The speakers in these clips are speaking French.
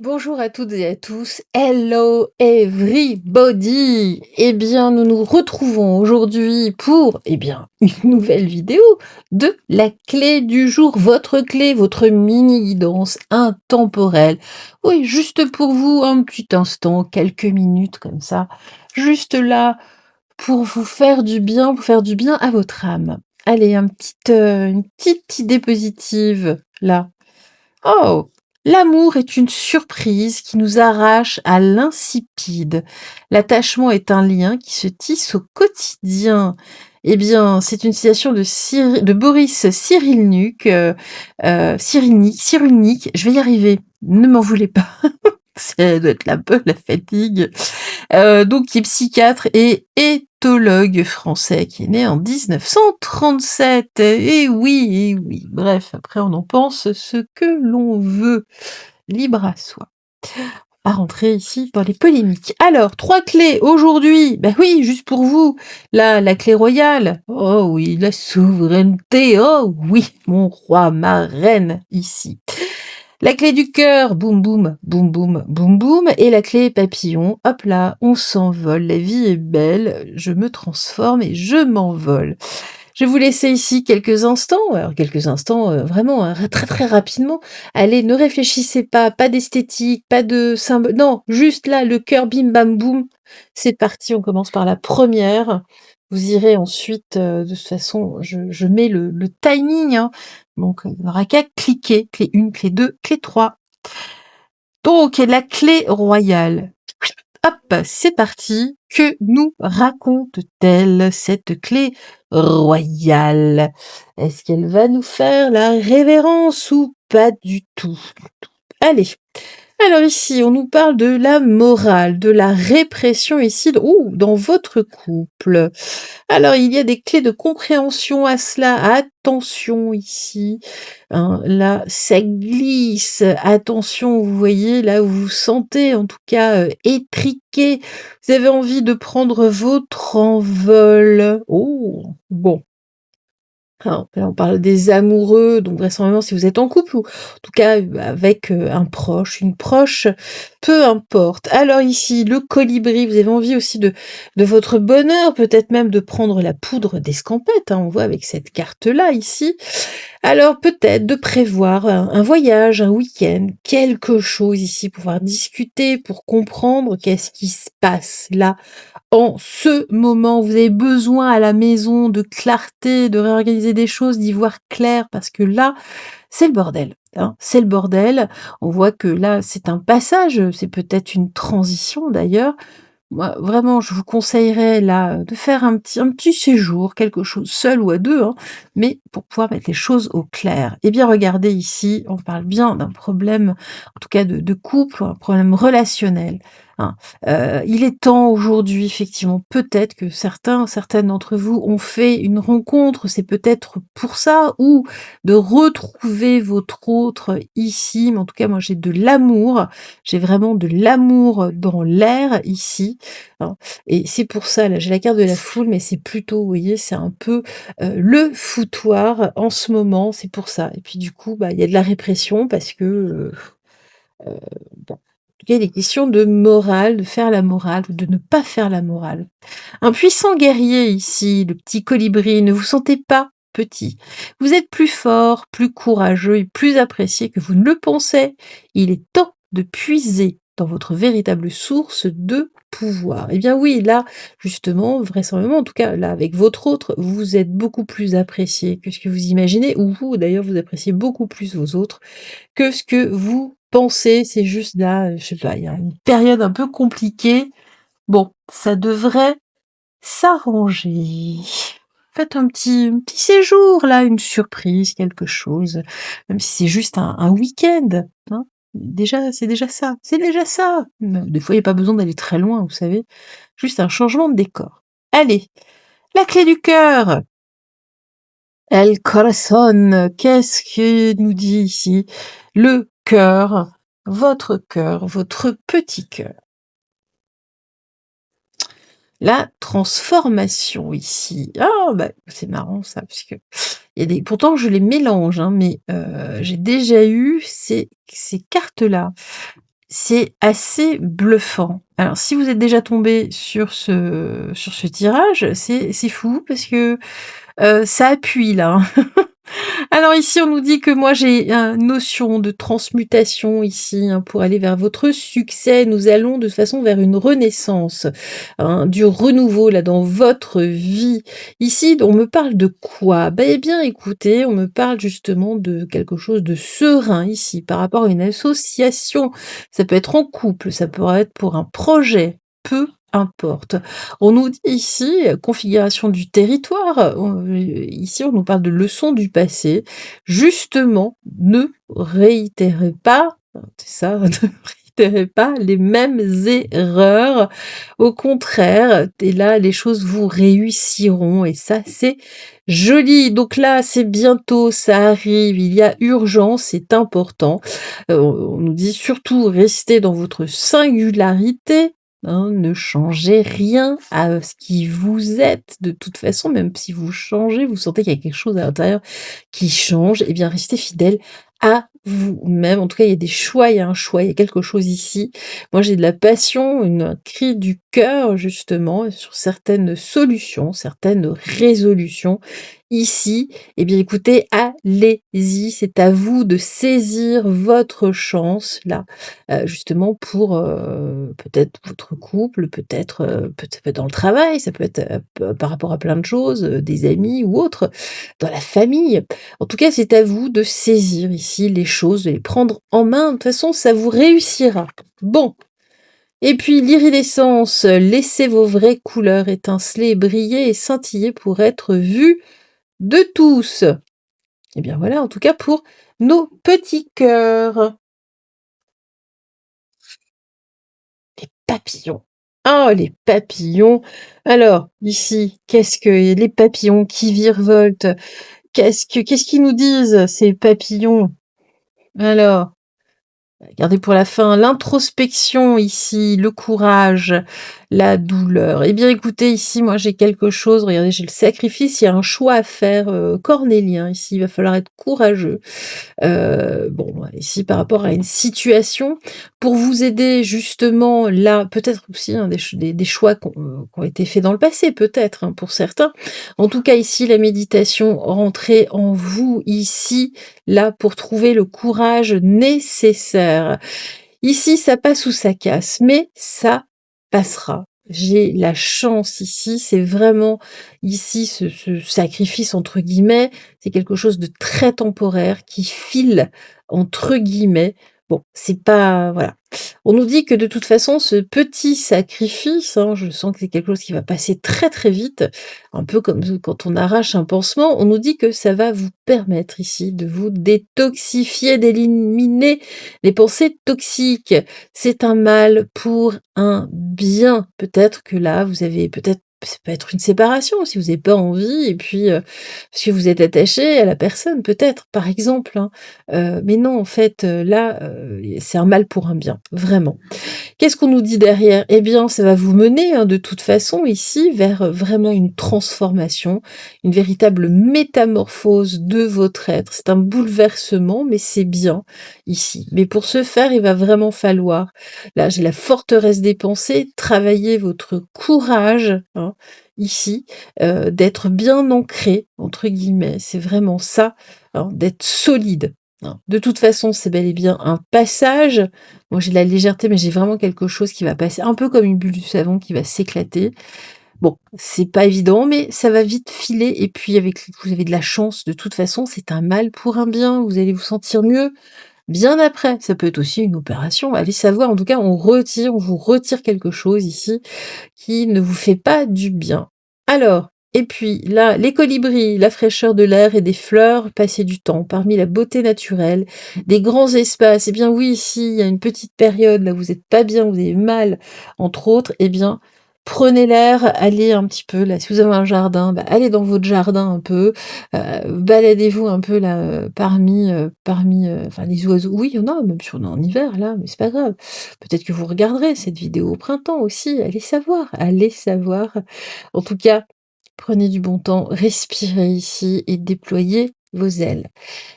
Bonjour à toutes et à tous. Hello everybody. Eh bien, nous nous retrouvons aujourd'hui pour, une nouvelle vidéo de la clé du jour. Votre clé, votre mini guidance intemporelle. Oui, juste pour vous, un petit instant, quelques minutes comme ça. Juste là pour vous faire du bien, pour faire du bien à votre âme. Allez, une petite idée positive là. Oh! L'amour est une surprise qui nous arrache à l'insipide. L'attachement est un lien qui se tisse au quotidien. Eh bien, c'est une citation de Boris Cyrulnik, Cyrulnik, je vais y arriver, ne m'en voulez pas. Ça doit être un peu la fatigue. Donc qui est psychiatre et éthologue français, qui est né en 1937. Et oui, et oui. Bref, après on en pense ce que l'on veut. Libre à soi. À rentrer ici dans les polémiques. Alors, 3 clés aujourd'hui. Ben oui, juste pour vous. Là, la clé royale. Oh oui, la souveraineté. Oh oui, mon roi, ma reine, ici. La clé du cœur, boum boum, boum boum, boum boum, et la clé papillon, hop là, on s'envole, la vie est belle, je me transforme et je m'envole. Je vais vous laisser ici quelques instants, alors quelques instants, vraiment, hein, très très rapidement. Allez, ne réfléchissez pas, pas d'esthétique, pas de symbole, non, juste là, le cœur bim bam boum. C'est parti, on commence par la première. Vous irez ensuite, de toute façon, je mets le timing, hein, donc il n'y aura qu'à cliquer, clé 1, clé 2, clé 3. Donc la clé royale. Hop, c'est parti. Que nous raconte-t-elle cette clé royale? Est-ce qu'elle va nous faire la révérence ou pas du tout? Allez. Alors ici, on nous parle de la morale, de la répression ici, dans votre couple. Alors, il y a des clés de compréhension à cela. Attention ici, hein, là, ça glisse. Attention, vous voyez, là, vous vous sentez en tout cas étriqué. Vous avez envie de prendre votre envol. Oh, bon. Alors, là, on parle des amoureux, donc vraisemblablement si vous êtes en couple ou en tout cas avec un proche, une proche, peu importe. Alors ici, le colibri, vous avez envie aussi de votre bonheur, peut-être même de prendre la poudre d'escampette, hein, on voit avec cette carte-là ici. Alors peut-être de prévoir un voyage, un week-end, quelque chose ici, pouvoir discuter pour comprendre qu'est-ce qui se passe là en ce moment, vous avez besoin à la maison de clarté, de réorganiser des choses, d'y voir clair parce que là, c'est le bordel, hein, c'est le bordel. On voit que là, c'est un passage, c'est peut-être une transition d'ailleurs. Moi, vraiment, je vous conseillerais là, de faire un petit séjour, quelque chose, seul ou à 2, hein, mais pour pouvoir mettre les choses au clair. Eh bien, regardez ici, on parle bien d'un problème, en tout cas de couple, un problème relationnel, hein. Il est temps aujourd'hui, effectivement, peut-être que certaines d'entre vous ont fait une rencontre, c'est peut-être pour ça, ou de retrouver votre autre ici, mais en tout cas, moi, j'ai vraiment de l'amour dans l'air ici, hein, et c'est pour ça, là, j'ai la carte de la foule, mais c'est plutôt, vous voyez, c'est un peu, le foutoir en ce moment, c'est pour ça. Et puis du coup, bah, il y a de la répression parce que, bon, en tout cas, il est question de morale, de faire la morale ou de ne pas faire la morale. Un puissant guerrier ici, le petit colibri, ne vous sentez pas petit. Vous êtes plus fort, plus courageux et plus apprécié que vous ne le pensez. Il est temps de puiser dans votre véritable source de pouvoir. Eh bien oui, là, justement, vraisemblablement, en tout cas, là, avec votre autre, vous êtes beaucoup plus apprécié que ce que vous imaginez, ou vous, d'ailleurs, vous appréciez beaucoup plus vos autres que ce que vous pensez. C'est juste là, je sais pas, il y a une période un peu compliquée. Bon, ça devrait s'arranger. Faites un petit séjour là, une surprise, quelque chose, même si c'est juste un week-end, hein. Déjà, c'est déjà ça. Des fois, il y a pas besoin d'aller très loin, vous savez? Juste un changement de décor. Allez, la clé du cœur, El Corazon, qu'est-ce que nous dit ici? Le cœur, votre petit cœur. La transformation ici. Ah bah, c'est marrant ça, puisque il y a des pourtant je les mélange, hein, mais j'ai déjà eu ces cartes-là. c'est assez bluffant. Alors si vous êtes déjà tombé sur ce tirage, c'est fou parce que, ça appuie là, hein. Alors ici, on nous dit que moi j'ai une notion de transmutation ici, hein, pour aller vers votre succès. Nous allons de toute façon vers une renaissance, hein, du renouveau là dans votre vie. Ici, on me parle de quoi? Beh, eh bien écoutez, on me parle justement de quelque chose de serein ici par rapport à une association. Ça peut être en couple, ça pourrait être pour un projet, peu importe. On nous dit ici, configuration du territoire, ici on nous parle de leçons du passé. Justement, ne réitérez pas, c'est ça, ne réitérez pas les mêmes erreurs. Au contraire, et là, les choses vous réussiront et ça, c'est joli. Donc là, c'est bientôt, ça arrive, il y a urgence, c'est important. On nous dit surtout restez dans votre singularité, hein, ne changez rien à ce qui vous êtes. De toute façon, même si vous changez, vous sentez qu'il y a quelque chose à l'intérieur qui change, eh bien restez fidèle à vous-même. En tout cas, il y a des choix, il y a un choix, il y a quelque chose ici. Moi, j'ai de la passion, un cri du cœur justement sur certaines solutions, certaines résolutions. Ici, eh bien écoutez, allez-y, c'est à vous de saisir votre chance là, justement pour, peut-être votre couple, peut-être, ça peut être dans le travail, ça peut être, p par rapport à plein de choses, des amis ou autres, dans la famille. En tout cas, c'est à vous de saisir ici les choses, de les prendre en main. De toute façon, ça vous réussira. Bon, et puis l'iridescence, laissez vos vraies couleurs étinceler, briller et scintiller pour être vus de tous. Et bien voilà, en tout cas pour nos petits cœurs. Papillons. Oh, les papillons! Alors, ici, qu'est-ce que les papillons qui virevoltent? Qu'est-ce qu'ils nous disent, ces papillons? Alors, gardez pour la fin l'introspection ici, le courage, la douleur. Eh bien, écoutez, ici, moi, j'ai quelque chose. Regardez, j'ai le sacrifice. Il y a un choix à faire, cornélien. Ici, il va falloir être courageux. Bon, ici par rapport à une situation, pour vous aider justement là, peut-être aussi, hein, des choix qui ont été faits dans le passé, peut-être, hein, pour certains. En tout cas ici, la méditation, rentrez en vous ici, là, pour trouver le courage nécessaire. Ici, ça passe ou ça casse, mais ça passera. J'ai la chance ici, c'est vraiment ici ce «sacrifice» entre guillemets, c'est quelque chose de très temporaire qui «file» entre guillemets. Bon, c'est pas voilà. On nous dit que de toute façon, ce petit sacrifice, hein, je sens que c'est quelque chose qui va passer très, très vite, un peu comme quand on arrache un pansement. On nous dit que ça va vous permettre ici de vous détoxifier, d'éliminer les pensées toxiques. C'est un mal pour un bien. Peut-être que là, vous avez peut-être ça peut être une séparation si vous n'avez pas envie et puis, parce que vous êtes attaché à la personne peut-être, par exemple, hein. Mais non, en fait, là, c'est un mal pour un bien, vraiment. Qu'est-ce qu'on nous dit derrière? Eh bien, ça va vous mener, hein, de toute façon ici vers, vraiment une transformation, une véritable métamorphose de votre être. C'est un bouleversement, mais c'est bien ici. Mais pour ce faire, il va vraiment falloir, là j'ai la forteresse des pensées, travailler votre courage, hein, ici, d'être bien «ancré» entre guillemets. C'est vraiment ça, hein, d'être solide, hein. De toute façon, c'est bel et bien un passage. Moi, j'ai de la légèreté, mais j'ai vraiment quelque chose qui va passer, un peu comme une bulle de savon qui va s'éclater. Bon, c'est pas évident, mais ça va vite filer et puis avec vous avez de la chance, de toute façon, c'est un mal pour un bien. Vous allez vous sentir mieux bien après. Ça peut être aussi une opération, allez savoir. En tout cas, on vous retire quelque chose ici qui ne vous fait pas du bien. Alors, et puis là, les colibris, la fraîcheur de l'air et des fleurs, passer du temps parmi la beauté naturelle, des grands espaces. Eh bien oui, ici, il y a une petite période là où vous êtes pas bien, vous avez mal, entre autres, eh bien, prenez l'air, allez un petit peu là, si vous avez un jardin, bah, allez dans votre jardin un peu, baladez-vous un peu là, enfin les oiseaux. Oui, il y en a, même si on est en hiver là, mais c'est pas grave. Peut-être que vous regarderez cette vidéo au printemps aussi, allez savoir, allez savoir. En tout cas, prenez du bon temps, respirez ici et déployez vos ailes.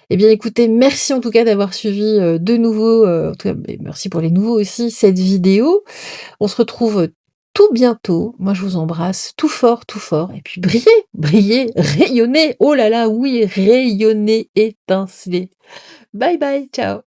Eh bien écoutez, merci en tout cas d'avoir suivi, de nouveau, en tout cas, beh, merci pour les nouveaux aussi, cette vidéo. On se retrouve tout bientôt. Moi, je vous embrasse tout fort et puis brillez, brillez, rayonnez. Oh là là, oui, rayonnez, étincelez. Bye bye, ciao.